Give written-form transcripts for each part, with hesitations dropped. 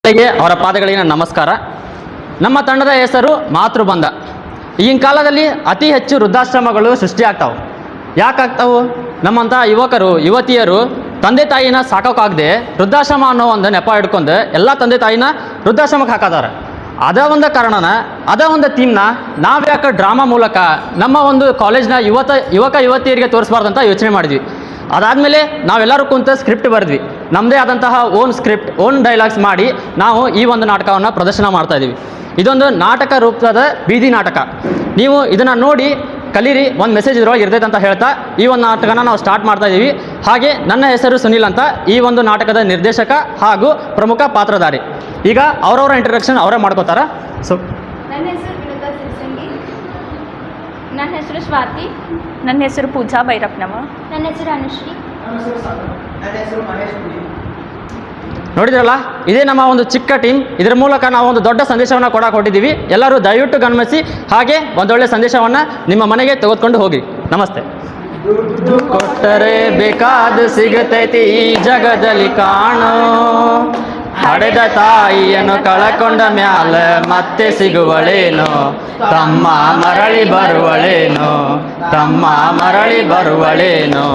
ತಂದೆಗೆ ಅವರ ಪಾದಗಳಿಗೆ ನಮಸ್ಕಾರ. ನಮ್ಮ ತಂಡದ ಹೆಸರು ಮಾತೃಬಂಧ. ಈಗಿನ ಕಾಲದಲ್ಲಿ ಅತಿ ಹೆಚ್ಚು ವೃದ್ಧಾಶ್ರಮಗಳು ಸೃಷ್ಟಿಯಾಗ್ತಾವೆ. ಯಾಕಾಗ್ತಾವು? ನಮ್ಮಂಥ ಯುವಕರು ಯುವತಿಯರು ತಂದೆ ತಾಯಿನ ಸಾಕೋಕ್ಕಾಗದೆ ವೃದ್ಧಾಶ್ರಮ ಅನ್ನೋ ಒಂದು ನೆಪ ಹಿಡ್ಕೊಂಡು ಎಲ್ಲ ತಂದೆ ತಾಯಿನ ವೃದ್ಧಾಶ್ರಮಕ್ಕೆ ಹಾಕತಾರೆ. ಅದ ಒಂದು ಕಾರಣನ, ಅದ ಒಂದು ಥೀಮ್ನ ನಾವು ಯಾಕೆ ಡ್ರಾಮಾ ಮೂಲಕ ನಮ್ಮ ಒಂದು ಕಾಲೇಜ್ನ ಯುವಕ ಯುವತಿಯರಿಗೆ ತೋರಿಸ್ಬಾರ್ದಂತ ಯೋಚನೆ ಮಾಡಿದ್ವಿ. ಅದಾದಮೇಲೆ ನಾವೆಲ್ಲರೂ ಕುಂತ ಸ್ಕ್ರಿಪ್ಟ್ ಬರೆದ್ವಿ. ನಮ್ಮದೇ ಆದಂತಹ ಓನ್ ಸ್ಕ್ರಿಪ್ಟ್, ಓನ್ ಡೈಲಾಗ್ಸ್ ಮಾಡಿ ನಾವು ಈ ಒಂದು ನಾಟಕವನ್ನು ಪ್ರದರ್ಶನ ಮಾಡ್ತಾಯಿದ್ದೀವಿ. ಇದೊಂದು ನಾಟಕ ರೂಪದ ಬೀದಿ ನಾಟಕ. ನೀವು ಇದನ್ನು ನೋಡಿ ಕಲೀರಿ, ಒಂದು ಮೆಸೇಜ್ ಇದ್ರೊಳಗೆ ಇರ್ತೈತೆ ಅಂತ ಹೇಳ್ತಾ ಈ ಒಂದು ನಾಟಕನ ನಾವು ಸ್ಟಾರ್ಟ್ ಮಾಡ್ತಾ ಇದ್ದೀವಿ. ಹಾಗೆ ನನ್ನ ಹೆಸರು ಸುನಿಲ್ ಅಂತ, ಈ ಒಂದು ನಾಟಕದ ನಿರ್ದೇಶಕ ಹಾಗೂ ಪ್ರಮುಖ ಪಾತ್ರಧಾರಿ. ಈಗ ಅವರವರ ಇಂಟ್ರಡಕ್ಷನ್ ಅವರೇ ಮಾಡ್ಕೋತಾರ. ಸೊ ನನ್ನ ಹೆಸರು ವಿನುತಾ ಸಿರ್ಸಂಗಿ. ನನ್ನ ಹೆಸರು ಸ್ವಾತಿ. ನನ್ನ ಹೆಸರು ಪೂಜಾ ಭೈರಪ್ಪನವ. ನನ್ನ ಹೆಸರು ಅನುಶ್ರೀ. ನನ್ನ ಹೆಸರು ಮಹೇಶ್. ನೋಡಿದ್ರಲ್ಲ, ಇದೇ ನಮ್ಮ ಒಂದು ಚಿಕ್ಕ ಟೀಮ್. ಇದರ ಮೂಲಕ ನಾವು ಒಂದು ದೊಡ್ಡ ಸಂದೇಶವನ್ನು ಕೊಟ್ಟಿದ್ದೀವಿ. ಎಲ್ಲರೂ ದಯವಿಟ್ಟು ಗಮನಿಸಿ, ಹಾಗೆ ಒಂದೊಳ್ಳೆ ಸಂದೇಶವನ್ನು ನಿಮ್ಮ ಮನೆಗೆ ತೆಗೆದುಕೊಂಡು ಹೋಗಿ. ನಮಸ್ತೆ. ದುಡ್ಡು ಕೊಟ್ಟರೆ ಬೇಕಾದ ಸಿಗತೈತಿ ಈ ಜಗದಲ್ಲಿ ಕಾಣೋ, ಹಡೆದ ತಾಯಿಯನ್ನು ಕಳಕೊಂಡ ಮ್ಯಾಲ ಮತ್ತೆ ಸಿಗುವಳೇನೋ, ತಮ್ಮ ಮರಳಿ ಬರುವಳೇನೋ, ತಮ್ಮ ಮರಳಿ ಬರುವಳೇನೋ.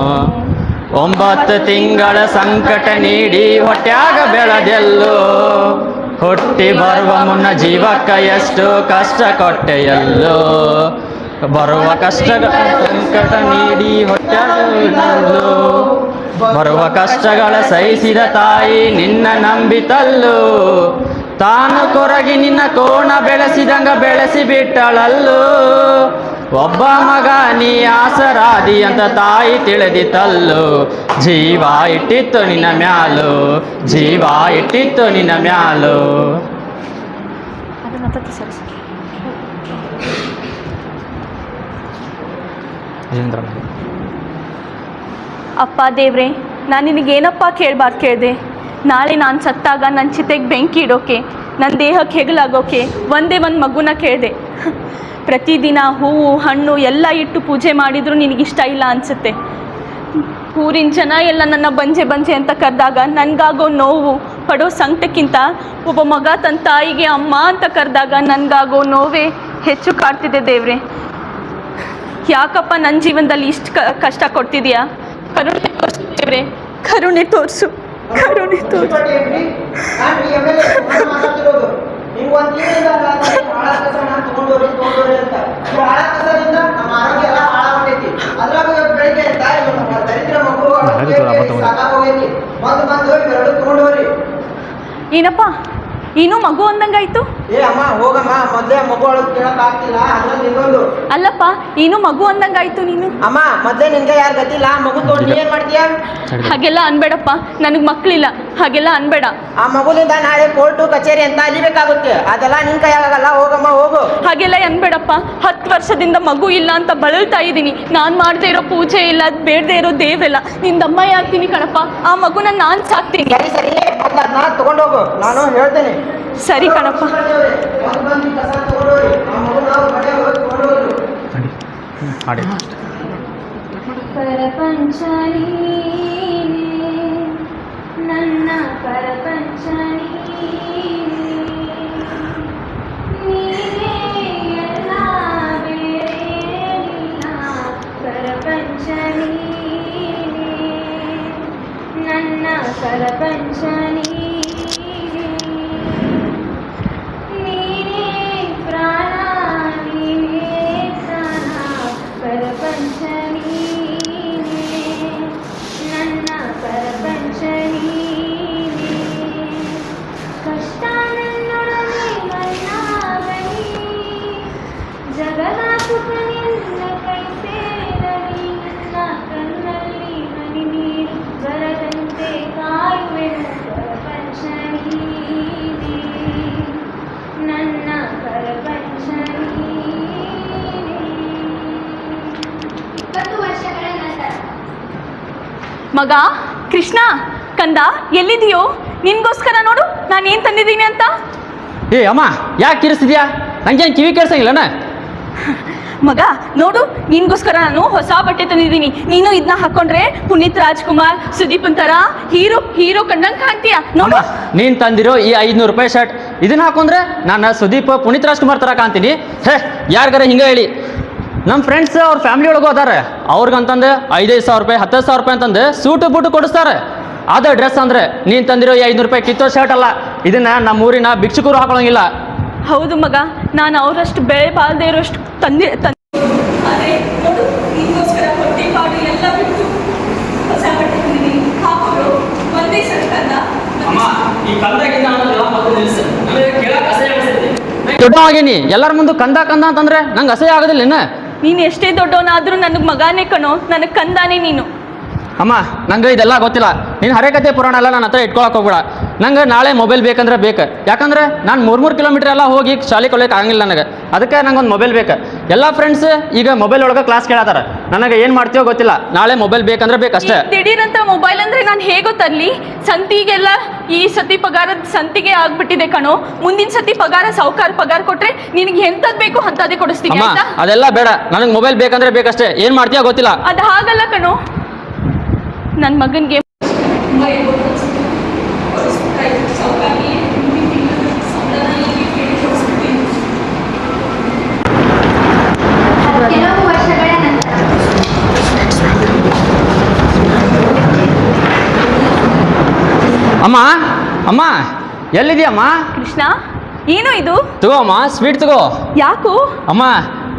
9 ತಿಂಗಳ ಸಂಕಟ ನೀಡಿ ಹೊಟ್ಯಾಗ ಬೆಳೆದೆಲ್ಲೋ, ಹುಟ್ಟಿ ಬರುವ ಮುನ್ನ ಜೀವಕ್ಕ ಎಷ್ಟು ಕಷ್ಟ ಕೊಟ್ಟೆಯಲ್ಲೋ. ಬರುವ ಕಷ್ಟಗಳ ಸಂಕಟ ನೀಡಿ ಹೊಟ್ಯಾಗ ಬೆಳೆದೆಲ್ಲೋ, ಬರುವ ಕಷ್ಟಗಳ ಸಹಿಸಿದ ತಾಯಿ ನಿನ್ನ ನಂಬಿತಲ್ಲೋ. ತಾನು ಕೊರಗಿ ನಿನ್ನ ಕೋಣ ಬೆಳೆಸಿದಂಗ ಬೆಳೆಸಿ ಬಿಟ್ಟಳಲ್ಲೋ. ಒಬ್ಬ ಮಗ ನೀ ಆಸರಾದಿ ಅಂತ ತಾಯಿ ತಿಳಿದಿತಲ್ಲೋ. ಜೀವ ಇಟ್ಟಿತ್ತು ನಿನ್ನ ಮ್ಯಾಲೋ, ಜೀವ ಇಟ್ಟಿತ್ತು ನಿನ್ನ ಮ್ಯಾಲೋ. ಅಪ್ಪ ದೇವ್ರೆ, ನಾನು ನಿನಗೇನಪ್ಪ ಕೇಳಬಾರ್ದು ಕೇಳಿದೆ. ನಾಳೆ ನಾನು ಸತ್ತಾಗ ನನ್ನ ಚಿತೆಗೆ ಬೆಂಕಿ ಇಡೋಕೆ, ನನ್ನ ದೇಹಕ್ಕೆ ಹೆಗಲಾಗೋಕೆ ಒಂದೇ ಒಂದು ಮಗುನ ಕೇಳಿದೆ. ಪ್ರತಿದಿನ ಹೂವು ಹಣ್ಣು ಎಲ್ಲ ಇಟ್ಟು ಪೂಜೆ ಮಾಡಿದರೂ ನಿನಗಿಷ್ಟ ಇಲ್ಲ ಅನಿಸುತ್ತೆ. ಊರಿನ ಜನ ಎಲ್ಲ ನನ್ನ ಬಂಜೆ ಬಂಜೆ ಅಂತ ಕರೆದಾಗ ನನಗಾಗೋ ನೋವು ಪಡೋ ಸಂಕಟಕ್ಕಿಂತ ಒಬ್ಬ ಮಗ ತನ್ನ ತಾಯಿಗೆ ಅಮ್ಮ ಅಂತ ಕರೆದಾಗ ನನಗಾಗೋ ನೋವೇ ಹೆಚ್ಚು ಕಾಡ್ತಿದೆ ದೇವ್ರೆ. ಯಾಕಪ್ಪ ನನ್ನ ಜೀವನದಲ್ಲಿ ಇಷ್ಟು ಕಷ್ಟ ಕೊಡ್ತಿದ್ಯಾ? ಕರುಣೆ ತೋರಿಸು ದೇವ್ರೆ, ಕರುಣೆ ತೋರಿಸು, ಕರುಣೆ ತೋರಿಸು. ಏನಪ್ಪ ಇನ್ನೂ ಮಗು ಅಂದಂಗಾಯ್ತು? ಅಲ್ಲಪ್ಪ, ಇನ್ನೂ ಮಗು ಅಂದಂಗಾಯ್ತು ನೀನು. ಅಮ್ಮ ಮೊದ್ಲೇ ನಿನ್ಗೆ ಯಾರು ಗೊತ್ತಿಲ್ಲ, ಮಗು ತೋಡಿ ಏನ್ ಮಾಡ್ತೀಯ? ಹಾಗೆಲ್ಲ ಅನ್ಬೇಡಪ್ಪ, ನನಗೆ ಮಕ್ಕಳಿಲ್ಲ, ಹಾಗೆಲ್ಲ ಅನ್ಬೇಡ. ಆ ಮಗುಲಿಂದ ನಾಳೆ ಕೋರ್ಟು ಕಚೇರಿ ಅಂತ ಅಲಿಬೇಕಾಗುತ್ತೆ, ಅದೆಲ್ಲ ನಿನ್ ಕೈಯಾಗಲ್ಲ. ಹೋಗಮ್ಮ ಹೋಗು. ಹಾಗೆಲ್ಲ ಅನ್ಬೇಡಪ್ಪ. 10 ವರ್ಷದಿಂದ ಮಗು ಇಲ್ಲ ಅಂತ ಬಳಲ್ತಾ ಇದ್ದೀನಿ. ನಾನು ಮಾಡದೇ ಇರೋ ಪೂಜೆ ಇಲ್ಲ, ಅದು ಬೇಡದೇ ಇರೋ ದೇವ್ರೆಲ್ಲ ನಿಂದಮ್ಮ ಆಗ್ತೀನಿ ಕಣಪ್ಪ. ಆ ಮಗುನ ನಾನು ಸಾಕ್ತೀನಿ. ಸರಿ ಸರಿ, ಅದನ್ನ ತಗೊಂಡೋಗು, ನಾನು ಹೇಳ್ತೇನೆ. ಸರಿ ಕಣಪ್ಪ. ಪರಪಂಚ ನನ್ನ ಪರಪಂಚ ನೀನೇ ಎಲ್ಲ ಬೇರೇನಿಲ್ಲ. ಪರಪಂಚ ನನ್ನ ಪರಪಂಚ ನೀನೇ ಪ್ರಾಣ, ನೀನೇ ಪ್ರಾಣ. ಪರಪಂಚ ನನ್ನ ಪರಪಂಚ ಕಷ್ಟ ನನ್ನೊಡನೆ ಮನ್ನಾಗಲಿ, ಜಗದ ಸುಖ ನಿನ್ನ ಕೈ ಸೇರಲಿ. ನನ್ನ ಕಣ್ಣಲ್ಲಿ ಹನಿ ನೀರು ಬರದಂತೆ ಕಾಯುವೆನು. ಪರಪಂಚ ನನ್ನ ಪರಪಂಚ 20 ವರ್ಷಗಳ ನಂತರ. ಮಗ ಕೃಷ್ಣ, ಕಂದ ಎಲ್ಲಿದೆಯೋ? ನಿನ್ಗೋಸ್ಕರ ನೋಡು ನಾನು ಏನು ತಂದಿದ್ದೀನಿ ಅಂತ. ಏ ಅಮ್ಮ, ಯಾಕೆ ಕಿರಿಸ್ತಿದ್ಯಾ? ನಂಗೇನು ಕಿವಿ ಕೇಳಿಸಂಗಿಲ್ಲನ? ಮಗ ನೋಡು, ನಿನ್ಗೋಸ್ಕರ ನಾನು ಹೊಸ ಬಟ್ಟೆ ತಂದಿದ್ದೀನಿ. ನೀನು ಇದನ್ನ ಹಾಕೊಂಡ್ರೆ ಪುನೀತ್ ರಾಜ್ಕುಮಾರ್, ಸುದೀಪ್ ಥರ ಹೀರೋ ಕಂಡಂಗೆ ಕಾಣ್ತೀಯ ನೋಡು. ನೀನ್ ತಂದಿರೋ ಈ 500 ರೂಪಾಯಿ ಶರ್ಟ್ ಇದನ್ನ ಹಾಕೊಂಡ್ರೆ ನಾನು ಸುದೀಪ್ ಪುನೀತ್ ರಾಜ್ಕುಮಾರ್ ತರ ಕಾಣ್ತೀನಿ. ಹೇ, ಯಾರಿಗಾರ ಹಿಂಗೆ ಹೇಳಿ. ನಮ್ಮ ಫ್ರೆಂಡ್ಸ್ ಅವ್ರ ಫ್ಯಾಮಿಲಿ ಒಳಗೂ ಅದಾರೆ, ಅವ್ರಿಗಂತಂದು 5,000 ರೂಪಾಯಿ 10,000 ರೂಪಾಯಿ ಅಂತಂದು ಸೂಟು ಬೂಟು ಕೊಡಿಸ್ತಾರೆ. ಅದೇ ಡ್ರೆಸ್ ಅಂದ್ರೆ ನೀನು ತಂದಿರೋ ಈ 500 ರೂಪಾಯಿ ಕಿತ್ತೋ ಶರ್ಟ್ ಅಲ್ಲ. ಇದನ್ನ ನಮ್ಮ ಊರಿನ ಭಿಕ್ಷುಕರು ಹಾಕೊಳ್ಳೋಂಗಿಲ್ಲ. ಹೌದು ಮಗ, ನಾನು ಅವರಷ್ಟು ಬೆಳೆ ಬಾಳದೆ ಇರೋಷ್ಟು ದೊಡ್ಡವಾಗಿನಿ ಎಲ್ಲರ ಮುಂದೆ ಕಂದ ಅಂತಂದ್ರೆ ನಂಗೆ ಅಸಹ್ಯ ಆಗೋದಿಲ್ಲ. ನೀನು ಎಷ್ಟೇ ದೊಡ್ಡವನಾದ್ರೂ ನನಗೆ ಮಗಾನೇ ಕಣೋ, ನನಗೆ ಕಂದಾನೆ ನೀನು. ಅಮ್ಮ, ನಂಗೆ ಇದೆಲ್ಲ ಗೊತ್ತಿಲ್ಲ. ನೀನು ಹರೇಕತೆ ಪುರಾಣ ಎಲ್ಲ ನನ್ನ ಹತ್ರ ಇಟ್ಕೊಳಕ್ಕೆ ಹೋಗ್ಬೇಡ. ನಂಗೆ ನಾಳೆ ಮೊಬೈಲ್ ಬೇಕಂದ್ರೆ ಬೇಕು. ಯಾಕಂದ್ರೆ ನಾನು 3 ಕಿಲೋಮೀಟರ್ ಎಲ್ಲ ಹೋಗಿ ಶಾಲೆ ಕೊಡೋಕೆ ಆಗಂಗಿಲ್ಲ ನನಗೆ. ಅದಕ್ಕೆ ನಂಗೆ ಒಂದು ಮೊಬೈಲ್ ಬೇಕು. ಎಲ್ಲ ಫ್ರೆಂಡ್ಸ್ ಈಗ ಮೊಬೈಲ್ ಒಳಗೆ ಕ್ಲಾಸ್ ಕೇಳತ್ತಾರ. ನನಗೆ ಏನು ಮಾಡ್ತೀವೋ ಗೊತ್ತಿಲ್ಲ. ನಾಳೆ ಮೊಬೈಲ್ ಬೇಕಂದ್ರೆ ಬೇಕಷ್ಟೇ. ದಿಢೀರಂತ ಮೊಬೈಲ್ ಅಂದರೆ ನಾನು ಹೇಗೋ ತರಲಿ? ಸಂತಿಗೆಲ್ಲ ಈ ಸತಿ ಪಗಾರದ ಸಂತಿಗೆ ಆಗ್ಬಿಟ್ಟಿದೆ ಕಣೋ. ಮುಂದಿನ ಸತಿ ಸಾವುಕಾರ ಪಗಾರ ಕೊಟ್ರೆ ನಿನಗೆ ಎಂಥದ್ದು ಬೇಕು ಅಂಥದ್ದೇ ಕೊಡಿಸ್ತೀನಿ. ಅಮ್ಮ, ಅದೆಲ್ಲ ಬೇಡ. ನನಗೆ ಮೊಬೈಲ್ ಬೇಕಂದ್ರೆ ಬೇಕಷ್ಟೇ. ಏನು ಮಾಡ್ತೀಯೋ ಗೊತ್ತಿಲ್ಲ. ಅದು ಹಾಗಲ್ಲ ಕಣೋ, ನನ್ನ ಮಗನಿಗೆ ಕೆಲವು ವರ್ಷಗಳ ನಂತರ ಅಮ್ಮ, ಅಮ್ಮ ಎಲ್ಲಿದೆಯಮ್ಮ? ಕೃಷ್ಣ, ಏನು ಇದು? ತಗೋ ಅಮ್ಮ, ಸ್ವೀಟ್ ತಗೋ. ಯಾಕೋ ಅಮ್ಮ,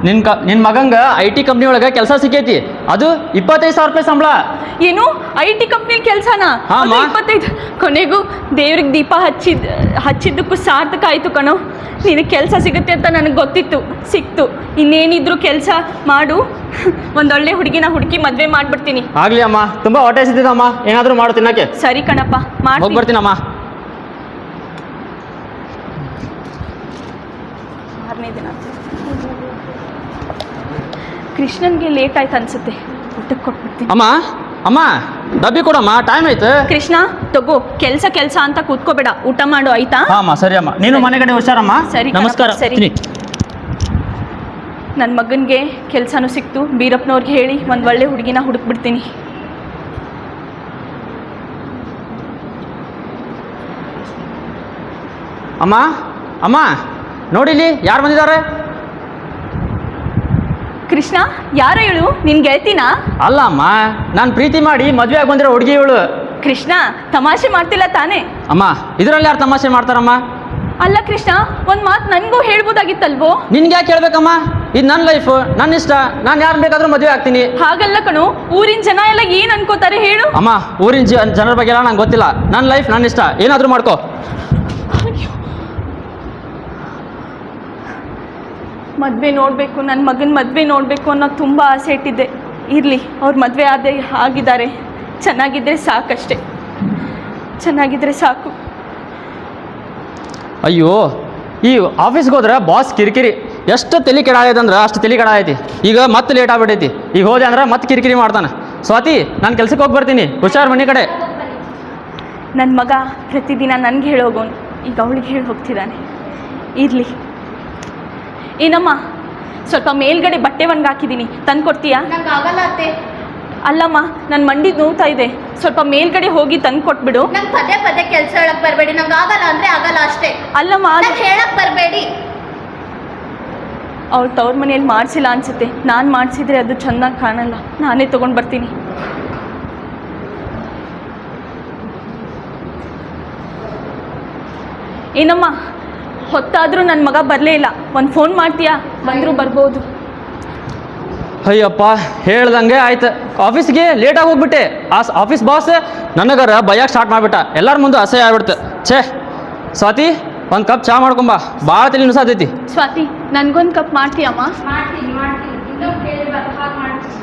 ನಿನ್ನ ಮಗಂಗೆ IT ಕಂಪ್ನಿ ಒಳಗೆ ಕೆಲಸ ಸಿಕ್ಕೈತಿ. ಅದು 25,000 ರೂಪಾಯಿ ಸಂಬಳ. ಏನು IT ಕಂಪ್ನಿ ಕೆಲಸನಾ? ಹಾ, ಅಮ್ಮ. 25. ಕೊನೆಗೂ ದೇವ್ರಿಗೆ ದೀಪ ಹಚ್ಚಿದ್ದಕ್ಕೂ ಸಾರ್ಥಕ ಆಯಿತು ಕಣೋ. ನಿನಗೆ ಕೆಲಸ ಸಿಗುತ್ತೆ ಅಂತ ನನಗೆ ಗೊತ್ತಿತ್ತು, ಸಿಕ್ತು. ಇನ್ನೇನಿದ್ರು ಕೆಲಸ ಮಾಡು. ಒಂದೊಳ್ಳೆ ಹುಡುಗಿನ ಹುಡುಕಿ ಮದುವೆ ಮಾಡಿಬಿಡ್ತೀನಿ. ಆಗ್ಲಿ ಅಮ್ಮ, ತುಂಬಾ ಹೊಟ್ಟೆ ಸಿದ್ದಿದಮ್ಮ. ಏನಾದರೂ ಮಾಡು ತಿನ್ನಕ್ಕೆ. ಸರಿ ಕಣಪ್ಪ, ಹೋಗಿ ಮಾಡ್ತೀನಿ. ಬರ್ತೀನಮ್ಮ. ಮಾರನೇ ದಿನ ಕೃಷ್ಣನ್ಗೆ ಲೇಟ್ ಆಯ್ತು ಅನ್ಸುತ್ತೆ. ಊಟಕ್ಕೆ ಕೊಟ್ಬಿಡ್ತೀನಿ. ಅಮ್ಮ ಡಬ್ಬಿ ಕೊಡಮ್ಮ, ಟೈಮ್ ಆಯ್ತು. ಕೃಷ್ಣ ತಗೋ, ಕೆಲಸ ಅಂತ ಕೂತ್ಕೋಬೇಡ, ಊಟ ಮಾಡು ಆಯ್ತಾ? ಅಮ್ಮ ಸರಿ ಅಮ್ಮ, ನೀನು ಮನೆ ಕಡೆ ಹುಷಾರಮ್ಮ. ಸರಿ ಕಣಪ್ಪ, ನಮಸ್ಕಾರ. ಸರಿ. ನನ್ನ ಮಗನಿಗೆ ಕೆಲಸನೂ ಸಿಕ್ತು. ಬೀರಪ್ಪನವ್ರಿಗೆ ಹೇಳಿ ಒಂದು ಒಳ್ಳೆ ಹುಡುಗಿನ ಹುಡುಕ್ಬಿಡ್ತೀನಿ. ಅಮ್ಮ ನೋಡಿಲಿ ಯಾರು ಬಂದಿದ್ದಾರೆ? ಕೃಷ್ಣ, ಯಾರು ಹೇಳು? ನಿನ್ ಗೆಳತಿನ? ಅಲ್ಲ ಅಮ್ಮ, ನಾನು ಪ್ರೀತಿ ಮಾಡಿ ಮದುವೆ ಆಗಿ ಬಂದಿರೋ ಹುಡುಗಿ ಇವಳು. ಕೃಷ್ಣ, ತಮಾಷೆ ಮಾಡ್ತಿಲ್ಲ ತಾನೇ? ಅಮ್ಮ, ಇದರಲ್ಲಿ ಯಾರು ತಮಾಷೆ ಮಾಡ್ತಾರಮ್ಮ? ಅಲ್ಲ ಕೃಷ್ಣ, ಒಂದು ಮಾತು ನನಗೂ ಹೇಳ್ಬೋದಾಗಿತ್ತಲ್ವೋ? ನಿನ್ಗೆ ಯಾಕೆ ಹೇಳ್ಬೇಕಮ್ಮ? ಇದು ನನ್ನ ಲೈಫ್, ನನ್ನ ಇಷ್ಟ. ನಾನು ಯಾರು ಬೇಕಾದ್ರೂ ಮದುವೆ ಆಗ್ತೀನಿ. ಹಾಗಲ್ಲ ಕಣೋ, ಊರಿನ ಜನ ಎಲ್ಲ ಏನು ಅನ್ಕೋತಾರೆ ಹೇಳು? ಅಮ್ಮ, ಊರಿನ ಜನರ ಬಗ್ಗೆ ಎಲ್ಲ ನಂಗೆ ಗೊತ್ತಿಲ್ಲ. ನನ್ನ ಲೈಫ್ ನನ್ನ ಇಷ್ಟ, ಏನಾದರೂ ಮಾಡ್ಕೋ. ಮದುವೆ ನೋಡಬೇಕು, ನನ್ನ ಮಗನ ಮದುವೆ ನೋಡಬೇಕು ಅನ್ನೋ ತುಂಬ ಆಸೆ ಇಟ್ಟಿದ್ದೆ. ಇರಲಿ, ಅವ್ರ ಮದುವೆ ಆಗಿದ್ದಾರೆ. ಚೆನ್ನಾಗಿದ್ದರೆ ಸಾಕಷ್ಟೆ, ಚೆನ್ನಾಗಿದ್ದರೆ ಸಾಕು. ಅಯ್ಯೋ, ಈ ಆಫೀಸ್ಗೆ ಹೋದ್ರೆ ಬಾಸ್ ಕಿರಿಕಿರಿ ಎಷ್ಟು ತಲೆ ಕೆಡಾಯ್ತು ಅಂದ್ರೆ ಅಷ್ಟು ತಲೆ ಕೆಡಾಯ್ತಿ. ಈಗ ಮತ್ತೆ ಲೇಟ್ ಆಗ್ಬಿಟ್ಟೈತಿ. ಈಗ ಹೋದೆ ಅಂದ್ರೆ ಮತ್ತೆ ಕಿರಿಕಿರಿ ಮಾಡ್ತಾನೆ. ಸ್ವಾತಿ, ನಾನು ಕೆಲ್ಸಕ್ಕೆ ಹೋಗಿ ಬರ್ತೀನಿ. ಹುಷಾರು ಮನೆ ಕಡೆ. ನನ್ನ ಮಗ ಪ್ರತಿದಿನ ನನಗೆ ಹೇಳೋಗೋನು, ಈಗ ಅವಳಿಗೆ ಹೇಳಿ ಹೋಗ್ತಿದ್ದಾನೆ. ಇರಲಿ. ಏನಮ್ಮ, ಸ್ವಲ್ಪ ಮೇಲ್ಗಡೆ ಬಟ್ಟೆ ಒಣಗಾಕಿದ್ದೀನಿ, ತಂದು ಕೊಡ್ತೀಯಾ? ನಂಗೆ ಆಗಲ್ಲ ಅತ್ತೆ. ಅಲ್ಲಮ್ಮ, ನನ್ನ ಮಂಡಿ ನೋವ್ತಾ ಇದೆ, ಸ್ವಲ್ಪ ಮೇಲ್ಗಡೆ ಹೋಗಿ ತಂದು ಕೊಟ್ಬಿಡು. ನಂಗೆ ಪದೇ ಕೆಲಸ ಹೇಳಕ್ ಬರಬೇಡಿ. ನಂಗೆ ಆಗಲ್ಲ ಅಂದ್ರೆ ಆಗಲ್ಲ ಅಷ್ಟೇ. ಅಲ್ಲಮ್ಮ, ಹೇಳಕ್ ಬರಬೇಡಿ. ಅವ್ಳು ತವ್ರ ಮನೇಲಿ ಮಾಡಿಸಿಲ್ಲ ಅನ್ಸುತ್ತೆ. ನಾನು ಮಾಡಿಸಿದ್ರೆ ಅದು ಚೆನ್ನಾಗಿ ಕಾಣಲ್ಲ. ನಾನೇ ತೊಗೊಂಡು ಬರ್ತೀನಿ. ಏನಮ್ಮ, ಹೊತ್ತಾದರೂ ನನ್ನ ಮಗ ಬರಲೇ ಇಲ್ಲ. ಒಂದು ಫೋನ್ ಮಾಡ್ತೀಯಾ? ಬಂದರೂ ಬರ್ಬೋದು. ಅಯ್ಯಪ್ಪ, ಹೇಳ್ದಂಗೆ ಆಯ್ತು. ಆಫೀಸ್ಗೆ ಲೇಟಾಗಿ ಹೋಗ್ಬಿಟ್ಟೆ. ಆ ಆಫೀಸ್ ಬಾಸ್ ನನಗರ ಭಯಕ್ಕೆ ಸ್ಟಾರ್ಟ್ ಮಾಡಿಬಿಟ್ಟ. ಎಲ್ಲರ ಮುಂದೆ ಅಸಹ್ಯ ಆಗ್ಬಿಡ್ತು. ಛೇ, ಸ್ವಾತಿ, ಒಂದು ಕಪ್ ಚಹಾ ಮಾಡ್ಕೊಂಬ, ಭಾಳ ತಲೆ ನುಸಾತೈತಿ. ಸ್ವಾತಿ, ನನಗೊಂದು ಕಪ್ ಮಾಡ್ತೀಯಮ್ಮ? ಮಾಡ್ತೀನಿ. ಇನ್ನೊಂದು ಕೇಳಿ ಹಾಗೆ ಮಾಡ್ತೀನಿ.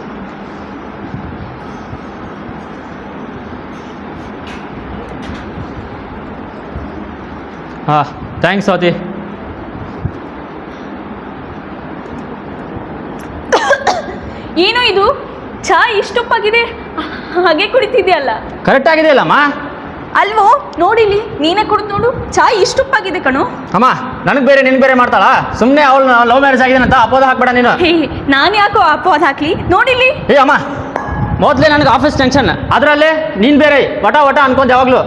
ಹಾಂ, ಥ್ಯಾಂಕ್ಸ್ ಸ್ವಾತಿ. ಏನು ಇದು ಚಹಾ ಇಷ್ಟೊಪ್ಪಾಗಿದೆ? ಹಾಗೆ ಕುಡಿತಿದ್ಯಲ್ಲ? ಕರೆಕ್ಟ್ ಆಗಿದೆಯಲ್ಲಮ್ಮ. ಅಲ್ವೋ ನೋಡಿಲಿ ನೀನೇ ಕುಡಿದು ನೋಡು ಚಾ ಇಷ್ಟು ಉಪ್ಪಾಗಿದೆ ಕಣೋ. ಅಮ್ಮ ನನಗೆ ಬೇರೆ ನಿನ್ಗೆ ಬೇರೆ ಮಾಡ್ತಾಳ. ಸುಮ್ಮನೆ ಅವಳು ಲವ್ ಮ್ಯಾರೇಜ್ ಆಗಿದೆ ಅಂತ ಅಪೋದ ಹಾಕ್ಬೇಡ ನೀನು. ಹೇ ನಾನು ಯಾಕೋ ಅಪವಾದ ಹಾಕ್ಲಿ ನೋಡಿಲಿ. ಏ ಅಮ್ಮ ಮೊದಲೇ ನನಗೆ ಆಫೀಸ್ ಟೆನ್ಷನ್, ಅದರಲ್ಲೇ ನೀನು ಬೇರೆ ವಟ ವಟ ಅನ್ಕೊಂತ ಯಾವಾಗಲೂ.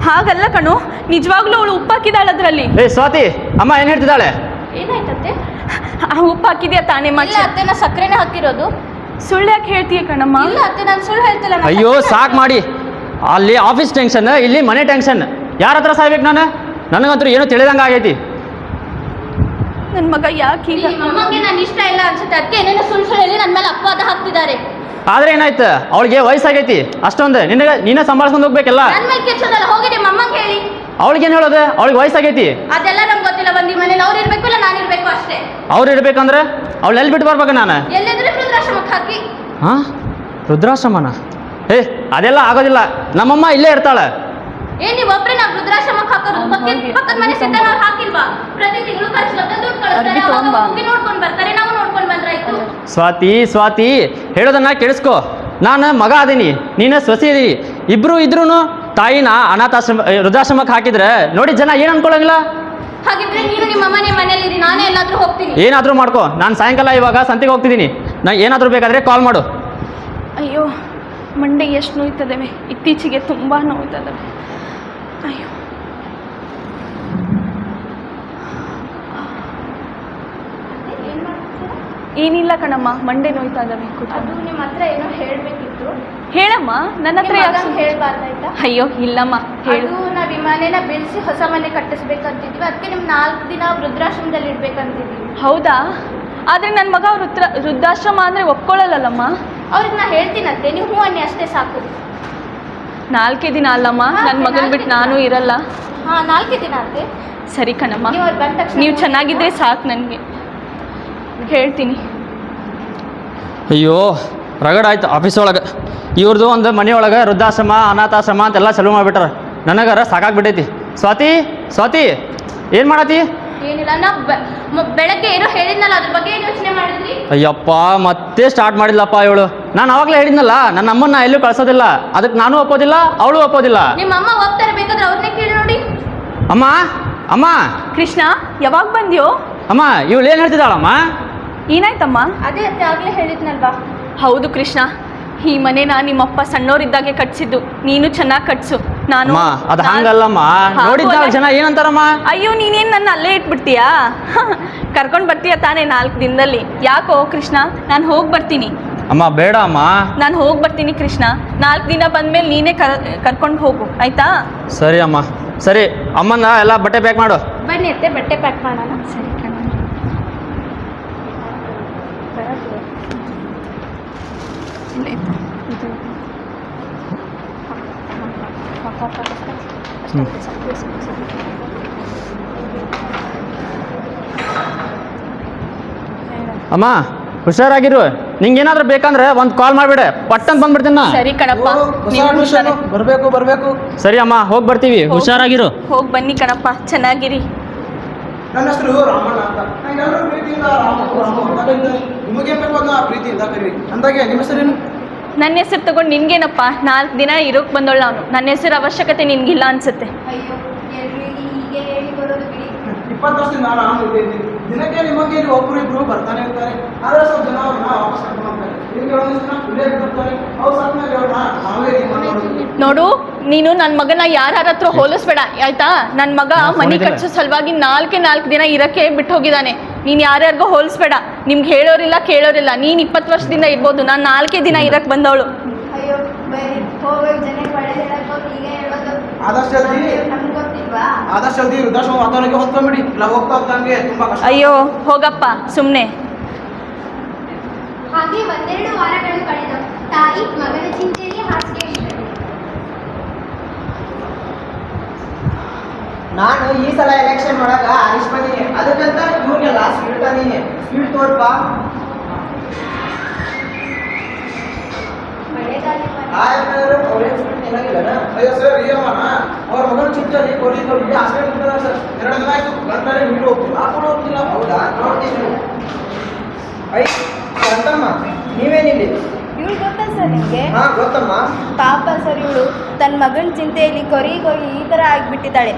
ಹಾಗಲ್ಲ ಕಣೋ, ನಿಜವಾಗ್ಲೂ ಅವಳು ಉಪ್ಪಾಕಿದಾಳ ಅದರಲ್ಲಿ. ಏ ಸ್ವಾತಿ, ಅಮ್ಮ ಏನು ಹೇಳ್ತಿದ್ದಾಳೆ? ಏನಾಯ್ತತ್ತೆ? ಉಪ್ಪಾಕಿದ್ಯಾ ತಾನೇ ಇಲ್ಲ ಮಚ್ಚ. ಅತ್ತೆ, ನಾ ಸಕ್ಕರೆನೇ ಹಾಕಿರೋದು. ಸುಳ್ಳು ಯಾಕೆ ಹೇಳ್ತೀಯ ಕಣಮ್ಮ? ಇಲ್ಲ ಅತ್ತೆ, ನಾನು ಸುಳ್ಳು ಹೇಳ್ತಿಲ್ಲ. ನಾನ್ ಅಯ್ಯೋ ಸಕ್ಕರೆ ಸಾಕು ಮಾಡಿ. ಅಲ್ಲಿ ಆಫೀಸ್ ಟೆನ್ಷನ್, ಇಲ್ಲಿ ಮನೆ ಟೆನ್ಷನ್. ಯಾರ ಹತ್ರ ಸಾಯ್ಬೇಕು ನಾನು? ನನಗಂತೂ ಏನೋ ತಿಳಿದಂಗೆ ಆಗೈತಿ. ನನ್ನ ಮಗ ಯಾಕೆ ಈಗ ನಿಮ್ಮ ಅಮ್ಮಂಗೆ ನಾನು ಇಷ್ಟ ಇಲ್ಲ ಅನ್ಸುತ್ತೆ, ಅದಕ್ಕೆ ಏನೇನೋ ಸುಳ್ಳು ಸುಳ್ಳು ಹೇಳಿ ನನ್ನ ಮೇಲೆ ಅಪವಾದ ಹಾಕ್ತಿದ್ದಾರೆ. ಆದ್ರೆ ಏನಾಯ್ತು, ಅವಳಿಗೆ ವಯಸ್ಸಾಗೈತಿ ಅಷ್ಟೊಂದು. ನೀನೇ ಸಂಭಾಳಿಸ್ಕೊಂಡು ಹೋಗ್ಬೇಕಲ್ಲ. ನನ್ನ ಮೇಲೆ ಕೆಚ್ಚೋದಲ್ಲ, ಹೋಗಿ ನಿಮ್ಮ ಅಮ್ಮಂಗೆ ಹೇಳಿ. ಅವಳಿಗೇನು ಹೇಳೋದು? ಅವಳಿಗೆ ವಯಸ್ಸಾಗೈತಿ. ಅದೆಲ್ಲ ನಮ್ಗೆ ಗೊತ್ತಿಲ್ಲ. ಬಂದು ಮನೇಲಿ ಅವ್ರು ಇರ್ಬೇಕು ಇಲ್ಲ ನಾನು ಇರ್ಬೇಕು ಅಷ್ಟೇ. ಅವ್ರು ಇರ್ಬೇಕಂದ್ರೆ ಅವಳು ಎಲ್ಲಿ ಬಿಟ್ಟು ಬರ್ಬೇಕು ನಾನು? ಎಲ್ಲಿದ್ರೆ ವೃದ್ಧಾಶ್ರಮಕ್ಕೆ ಹಾಕಿ. ಹಾಂ, ರುದ್ರಾಶ್ರಮನ? ಏ ಅದೆಲ್ಲ ಆಗೋದಿಲ್ಲ, ನಮ್ಮಮ್ಮ ಇಲ್ಲೇ ಇರ್ತಾಳೆ. ಏನ್ ನೀವು ಒಬ್ರೆ ನಾವು ವೃದ್ಧಾಶ್ರಮಕ್ಕೆ ಹಾಕೋದು? ಪಕ್ಕದ ಮನೆ ಸಿದ್ದನವ್ರು ಹಾಕಿಲ್ವಾ? ಪ್ರತಿ ತಿಂಗಳು ಖರ್ಚು ದುಡ್ಡು ಕಳಿಸ್ತಾರೆ, ಅರ್ಬಿ ಅವಾಗ ತಗೊಂಬಾ. ಹೋಗಿ ನೋಡ್ಕೊಂಡು ಬರ್ತಾರೆ, ನಾವು ನೋಡ್ಕೊಂಡು ಬಂದ್ರಾಯ್ತು. ಸ್ವಾತಿ ಹೇಳೋದನ್ನ ಕೇಳಿಸ್ಕೊ. ನಾನು ಮಗ ಅದೀನಿ, ನೀನು ಸೊಸಿ ಇದೀನಿ. ಇಬ್ರು ಇದ್ರೂ ತಾಯಿನ ಅನಾಥಾಶ್ರಮ ವೃದ್ಧಾಶ್ರಮಕ್ಕೆ ಹಾಕಿದ್ರೆ ನೋಡಿ ಜನ ಏನು ಅನ್ಕೊಳ್ಳಂಗಿಲ್ಲ. ಹಾಗಿದ್ರೆ ನೀನು ನಿಮ್ಮ ಮನೆ ಮನೇಲಿ ಇರಿ, ನಾನೇ ಎಲ್ಲಾದ್ರೂ ಹೋಗ್ತೀನಿ. ಏನಾದರೂ ಮಾಡ್ಕೊ. ನಾನು ಸಾಯಂಕಾಲ ಇವಾಗ ಸಂತೆಗೆ ಹೋಗ್ತಿದ್ದೀನಿ. ನಾ ಏನಾದರೂ ಬೇಕಾದರೆ ಕಾಲ್ ಮಾಡು. ಅಯ್ಯೋ ಮಂಡೆ ಎಷ್ಟು ನೋಯ್ತದವೆ, ಇತ್ತೀಚೆಗೆ ತುಂಬ ನೋಯ್ತದವೆ. ಅಯ್ಯೋ ಏನಿಲ್ಲ ಕಣಮ್ಮ, ಮಂಡೆ ನೋಯ್ತಾ ಇದ್ದಾವೆ. ಅದು ನಿಮ್ಮ ಹತ್ರ ಏನೋ ಹೇಳ್ಬೇಕಿತ್ತು. ಹೇಳಮ್ಮ, ನನ್ನ ಹತ್ರ ಯಾಕೆ ಹೇಳ್ಬಾರ್ದಾಯ್ತಾ? ಅಯ್ಯೋ ಇಲ್ಲಮ್ಮ ಹೇಳು. ಅದು ನಾವು ಈ ಮನೆನ ಬೆಳೆಸಿ ಹೊಸ ಮನೆ ಕಟ್ಟಿಸ್ಬೇಕಂತಿದ್ವಿ, ಅದಕ್ಕೆ ನಿಮ್ 4 ದಿನ ವೃದ್ಧಾಶ್ರಮದಲ್ಲಿ ಇಡ್ಬೇಕಂತಿದ್ವಿ. ಹೌದಾ? ಆದರೆ ನನ್ನ ಮಗ ವೃದ್ಧಾಶ್ರಮ ಅಂದರೆ ಒಪ್ಕೊಳ್ಳಲ್ಲಮ್ಮ. ಅವ್ರಿಗೆ ನಾ ಹೇಳ್ತೀನಂತೆ, ನೀವು ಹೂ ಅನ್ನಿ ಅಷ್ಟೇ ಸಾಕು. 4 ದಿನ ಅಲ್ಲಮ್ಮ, ನನ್ನ ಮಗನ ಬಿಟ್ಟು ನಾನು ಇರಲ್ಲ. ಹಾ 4 ದಿನ ಅಂತೆ. ಸರಿ ಕಣಮ್ಮ, ನೀವು ಅವ್ರು ಬಂದ ತಕ್ಷಣ ನೀವು ಚೆನ್ನಾಗಿದ್ರೆ ಸಾಕು ನನಗೆ. ಹೇಳ್ತೀನಿ. ಅಯ್ಯೋ ರಗಡ ಆಯ್ತು ಆಫೀಸ್ ಒಳಗೆ. ಇವ್ರದ್ದು ಒಂದು ಮನೆಯೊಳಗೆ ವೃದ್ಧಾಶ್ರಮ ಅನಾಥಾಶ್ರಮ ಅಂತೆಲ್ಲ ಚಾಲೂ ಮಾಡಿಬಿಟ್ರ. ನನಗರ ಸಾಕಾಗ್ಬಿಟ್ಟೈತಿ. ಸ್ವಾತಿ ಏನು ಮಾಡತ್ತಿ? ಏನಿಲ್ಲ, ನಾ ಬೆಳಗ್ಗೆ ಏನೋ ಹೇಳಿದ್ನಲ್ಲ, ಅದ್ರ ಬಗ್ಗೆ ಏನು ಯೋಚನೆ ಮಾಡಿದ್ರಿ? ಅಯ್ಯಪ್ಪ ಮತ್ತೆ ಸ್ಟಾರ್ಟ್ ಮಾಡಿದ್ಲಪ್ಪ ಇವಳು. ನಾನು ಅವಾಗಲೇ ಹೇಳಿದ್ನಲ್ಲ, ನನ್ನ ಅಮ್ಮನ್ನ ಎಲ್ಲೂ ಕಳ್ಸೋದಿಲ್ಲ. ಅದಕ್ಕೆ ನಾನು ಒಪ್ಪೋದಿಲ್ಲ, ಅವಳು ಒಪ್ಪೋದಿಲ್ಲ. ನಿಮ್ಮ ಅಮ್ಮ ಹೋಗ್ತಾರೆ, ಬೇಕಾದ್ರೆ ಅವ್ರನ್ನೇ ಕೇಳಿ ನೋಡಿ. ಅಮ್ಮ ಕೃಷ್ಣ ಯಾವಾಗ ಬಂದ್ಯೋ? ಅಮ್ಮ ಇವಳು ಏನು ಹೇಳ್ತಿದ್ದಾಳಮ್ಮ? ಏನಾಯ್ತಮ್ಮ? ಅದೇ ಅತ್ತೆ ಆಗ್ಲೇ ಹೇಳಿದ್ನಲ್ವಾ. ಹೌದು ಕೃಷ್ಣ, ಈ ಮನೆನ ನಿಮ್ಮಪ್ಪ ಸಣ್ಣೋರಿದ್ದಾಗೆ ಕಟ್ಸಿದ್ದು. ನೀನು ಚೆನ್ನಾಗಿ ಕಟ್ಸು. ನಾನು ಅದು ಹಂಗಲ್ಲಮ್ಮ. ನೋಡಿದ್ದ ಜನ ಏನಂತಾರಮ್ಮ? ಅಯ್ಯೋ ನೀನೇನು ನನ್ನ ಅಲ್ಲೇ ಇಟ್ಬಿಡ್ತೀಯಾ? ಕರ್ಕೊಂಡು ಬರ್ತೀಯ ತಾನೇ 4 ದಿನದಲ್ಲಿ? ಯಾಕೋ ಕೃಷ್ಣ, ನಾನು ಹೋಗಿ ಬರ್ತೀನಿ. ಅಮ್ಮ ಬೇಡ ಅಮ್ಮ. ನಾನು ಹೋಗಿ ಬರ್ತೀನಿ ಕೃಷ್ಣ. 4 ದಿನ ಬಂದ್ಮೇಲೆ ನೀನೇ ಕರ್ಕೊಂಡು ಹೋಗು ಆಯ್ತಾ? ಸರಿ ಅಮ್ಮ, ಸರಿ. ಅಮ್ಮನ ಎಲ್ಲ ಬಟ್ಟೆ ಪ್ಯಾಕ್ ಮಾಡು. ಬನ್ನಿ ಅತ್ತೆ, ಬಟ್ಟೆ ಪ್ಯಾಕ್ ಮಾಡೋಣ. ಸರಿ ಕಣ. ಅಮ್ಮ ಹುಷಾರಾಗಿರು. ನಿಂಗೇನಾದ್ರೂ ಬೇಕಂದ್ರೆ ಒಂದು ಕಾಲ್ ಮಾಡಿಬಿಡೆ, ಪಟ್ಟಂತ ಬಂದ್ಬಿಡ್ತೀನಿ ನಾ. ಸರಿ ಕಣಪ್ಪ, ಬರಬೇಕು. ಸರಿ ಅಮ್ಮ, ಹೋಗಿ ಬರ್ತೀವಿ. ಹುಷಾರಾಗಿರು. ಹೋಗಿ ಬನ್ನಿ ಕಣಪ್ಪ, ಚೆನ್ನಾಗಿರಿ. ನನ್ನ ಹೆಸರು ರಾಮಣ್ಣ ಅಂತ. ನಾನೆಲ್ಲರೂ ಪ್ರೀತಿಯಿಂದ ನಿಮಗೆ ಬೇಕು ಅನ್ನೋ ಪ್ರೀತಿಯಿಂದ ಕರೀರಿ. ಅಂದಾಗೆ ನಿಮ್ಮ ಹೆಸರೇನು? ನನ್ನ ಹೆಸರು ತಗೊಂಡು ನಿನ್ಗೇನಪ್ಪ? 4 ದಿನ ಇರೋಕೆ ಬಂದೋಳು ಅವನು. ನನ್ನ ಹೆಸರು ಅವಶ್ಯಕತೆ ನಿನ್ಗಿಲ್ಲ ಅನ್ಸುತ್ತೆ. ಅಯ್ಯೋ ಹೀಗೆ ಹೇಳಿ ಬರೋದು ಬಿಡಿ. 20 ವರ್ಷದಿಂದ ನಾನು ಇದ್ದೀನಿ. ದಿನಕ್ಕೆ ನಿಮಗೆ ಇಲ್ಲಿ ಒಬ್ಬರು ಇಬ್ಬರು ಬರ್ತಾನೆ ಇರ್ತಾರೆ. ಆದರೆ ಸ್ವಲ್ಪ ಜನ ಅವ್ರನ್ನ ವಾಪಸ್ ಕರ್ಕೊಂಡು ಹೋಗ್ತಾರೆ. ನಿಮಗೆ ಒಂದಿಷ್ಟು ಜನ ಇಲ್ಲೇ ಬಿಟ್ಟಿರ್ತಾರೆ. ಅವ್ರು ಸತ್ತ ಮೇಲೆ ಅವ್ರನ್ನ ನಾವೇ ಇದು ಮಾಡೋದು. ನೋಡು, ನೀನು ನನ್ನ ಮಗನ ಯಾರ ಹತ್ರ ಹೋಲಿಸ್ಬೇಡ ಆಯ್ತಾ? ನನ್ನ ಮಗ ಮನೆ ಕಟ್ಸೋ ಸಲುವಾಗಿ 4 ದಿನ ಇರಕ್ಕೆ ಬಿಟ್ಟು ಹೋಗಿದ್ದಾನೆ. ನೀನು ಯಾರ್ಯಾರಿಗೋ ಹೋಲಿಸ್ಬೇಡ. ನಿಮ್ಗೆ ಹೇಳೋರಿಲ್ಲ ಕೇಳೋರಿಲ್ಲ. ನೀನು 20 ವರ್ಷದಿಂದ ಇರ್ಬೋದು, ನಾನು 4 ದಿನ ಇರಕ್ಕೆ ಬಂದವಳು. ಅಯ್ಯೋ ಬರೀ ಹೋಗಿ ಜನಕ್ಕೆ ಒಳ್ಳೆ ಹೇಳೋದು ಹೀಗೆ ಹೇಳೋದು. ಆದಷ್ಟು ಜಲ್ದಿ ನಮ್ಗೆ ಗೊತ್ತಿಲ್ವಾ? ವೃದ್ಧಾಶ್ರಮ ವಾತಾವರಣಕ್ಕೆ ಹೊತ್ಕೊಂಡ್ಬಿಡಿ. ಇಲ್ಲ ಹೋಗ್ತಾ ಹೋಗ್ತಂಗೆ ತುಂಬಾ ಕಷ್ಟ. ಅಯ್ಯೋ ಹೋಗಪ್ಪ ಸುಮ್ಮನೆ. ಹಾಗೆ 1-2 ವಾರಗಳು ಕಳೆದವು. ತಾಯಿ ಮಗನ ಚಿಂತೆಯಲ್ಲಿ ಹಾಸಿಗೆ ಇಟ್ಟಳು. ನಾನು ಈ ಸಲ ಎಲೆಕ್ಷನ್ ಒಳಗ ಆರಿಸ್ ಬಂದೀನಿ. ಅದಕ್ಕಂತ ಇವ್ರಿಗೆಲ್ಲ ಸ್ವೀಟ್ ತಂದೀನಿ. ಸ್ವೀಟ್ ತೋಡ್ಪಾ. ಮಳೆಗಾಲ ಅಯ್ಯೋ ಸರ್, ಈ ಅಮ್ಮನ ಅವ್ರ ಮಗನ ಚಿಂತೆಯಲ್ಲಿ ಕೋಳಿ ಹಾಸ್ಪಿಟಲ್ ಬಿಟ್ಟಿದ್ದಾರೆ ಸರ್. 2 ದಿನ ಆಯ್ತು. ಗಂಟೆ ನೀರು ಹಾಕೊಂಡು ಹೋಗ್ತಿಲ್ಲ. ಹೌದಾ? ನೋಡ್ತೀನಿ. ಅಂತಮ್ಮ ನೀವೇನಿಲ್ಲಿ? ಇವಳು ಗೊತ್ತಾ ಸರ್ ನಿಮಗೆ? ಹಾ ಗೊತ್ತಮ್ಮ. ಪಾಪ ಸರ್, ಇವಳು ತನ್ನ ಮಗನ ಚಿಂತೆಯಲ್ಲಿ ಕೊರಿ ಈ ಥರ ಆಗಿಬಿಟ್ಟಿದ್ದಾಳೆ.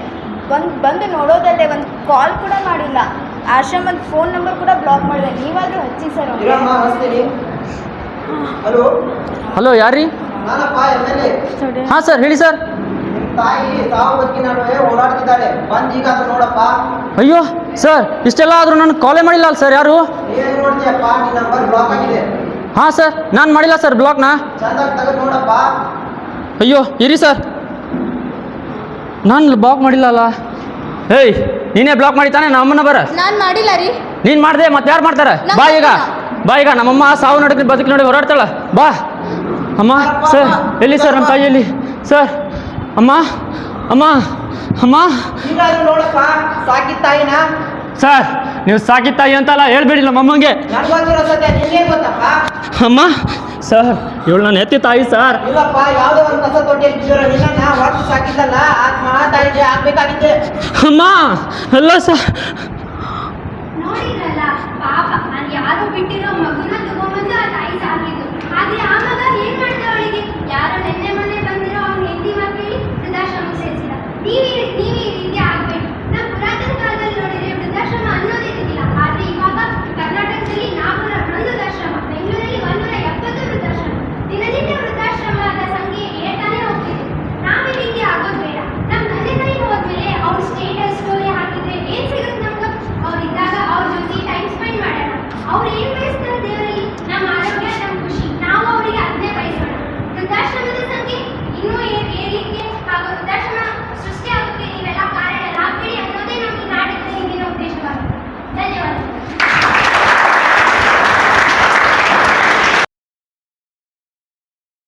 ಬಂದು ನೋಡೋದಲ್ಲದೆ ಒಂದು ಕಾಲ್ ಕೂಡ ಮಾಡಿಲ್ಲ. ಆಶ್ರಮದ ಫೋನ್ ನಂಬರ್ ಕೂಡ ಬ್ಲಾಕ್ ಮಾಡಿದೆ. ನೀವಾದರೂ ಹಚ್ಚಿ ಸರ್. ಇರಮ್ಮ ಹಚ್ತೀನಿ. ಹಲೋ ಹಲೋ ಯಾರ್ರೀ? ನಾನಪ್ಪ MLA. ಹಾಂ ಸರ್ ಹೇಳಿ ಸರ್. ನಿಮ್ಮ ತಾಯಿ ಸಾವು ಬದುಕಿನ ನಡುವೆ ಓಡಾಡ್ತಿದ್ದಾಳೆ. ಬಂದು ಈಗ ಅದು ನೋಡಪ್ಪ. ಅಯ್ಯೋ ಸರ್ ಇಷ್ಟೆಲ್ಲ ಆದರೂ ನಾನು ಕಾಲೇ ಮಾಡಿಲ್ಲ ಅಲ್ಲ ಸರ್ ಯಾರು? ಏನು ನೋಡ್ತೀಯಪ್ಪ, ನಿನ್ನ ನಂಬರ್ ಬ್ಲಾಕ್ ಆಗಿದೆ. ಹಾಂ ಸರ್ ನಾನು ಮಾಡಿಲ್ಲ ಸರ್ ಬ್ಲಾಕ್ನ. ಚಂದಾಗಿ ತೆಗೆದು ನೋಡಪ್ಪ. ಅಯ್ಯೋ ಇರಿ ಸರ್, ನಾನು ಬ್ಲಾಕ್ ಮಾಡಿಲ್ಲ ಅಲ್ಲ. ಏಯ್ ನೀನೇ ಬ್ಲಾಕ್ ಮಾಡಿತಾನೆ ನಮ್ಮನ್ನ ಬರ. ನಾನು ಮಾಡಿಲ್ಲ ರೀ. ನೀನು ಮಾಡಿದೆ ಮತ್ತೆ ಯಾರು ಮಾಡ್ತಾರೆ? ಬಾ ಈಗ ನಮ್ಮಮ್ಮ ಸಾವು ನಡುವೆ ಬದುಕಿ ನೋಡಿ ಹೊರಡ್ತಾಳ. ಬಾ ಅಮ್ಮ. ಸರ್ ಎಲ್ಲಿ ಸರ್ ನಮ್ಮ ತಾಯಿ ಎಲ್ಲಿ ಸರ್? ಅಮ್ಮ ಅಮ್ಮ ಅಮ್ಮ ಹೀಗಾದ್ರೂ ನೋಡಪ್ಪ, ಸಾಕಿದ ತಾಯಿನ. ಸರ್ ನೀವು ಸಾಕಿದ ತಾಯಿ ಅಂತಲ್ಲ ಹೇಳ್ಬೇಡಿ ನಮ್ಮಮ್ಮಂಗೆ. ನನ್ಗೆ ಗೊತ್ತಿರೋ ಸತ್ಯ ನಿನ್ಗೆ ಗೊತ್ತಪ್ಪ. ಅಮ್ಮ ಸರ್ ಇವಳು ನಾನು ಎತ್ತಿ ತಾಯಿ ಸರ್. ಇಲ್ಲಪ್ಪ, ಯಾವುದೋ ಒಂದು ಕಸ ತೊಟ್ಟಿಯಲ್ಲಿ ಬಿದ್ದಿರೋ ನಿನ್ನ ಹೊರತು ಸಾಕಿದ್ದಲ್ಲ, ಆತ್ಮ ತಾಯಿಗೆ ಆಗ್ಬೇಕಾಗಿದ್ದೆ. ಅಮ್ಮ ಅಲ್ಲ ಸರ್. ನೋಡಿದ್ರಲ್ಲ ಪಾಪ, ನಾನು ಯಾರೋ ಬಿಟ್ಟಿರೋ ಮಗುನ ತಗೊಂಬಂದು ಆ ತಾಯಿ ಸಾಕಿದ್ದು. ಆದ್ರೆ ಆ ಮಗ ಏನ್ ಮಾಡ್ದ ಅವಳಿಗೆ? ಯಾರೋ ನೆನ್ನೆ ಮೊನ್ನೆ ಬಂದಿರೋ ಅವ್ನ ಹೆಂಡತಿ ಮಕ್ಕಳಿ ವೃದ್ಧಾಶ್ರಮಕ್ಕೆ ಸೇರಿಸಿದ.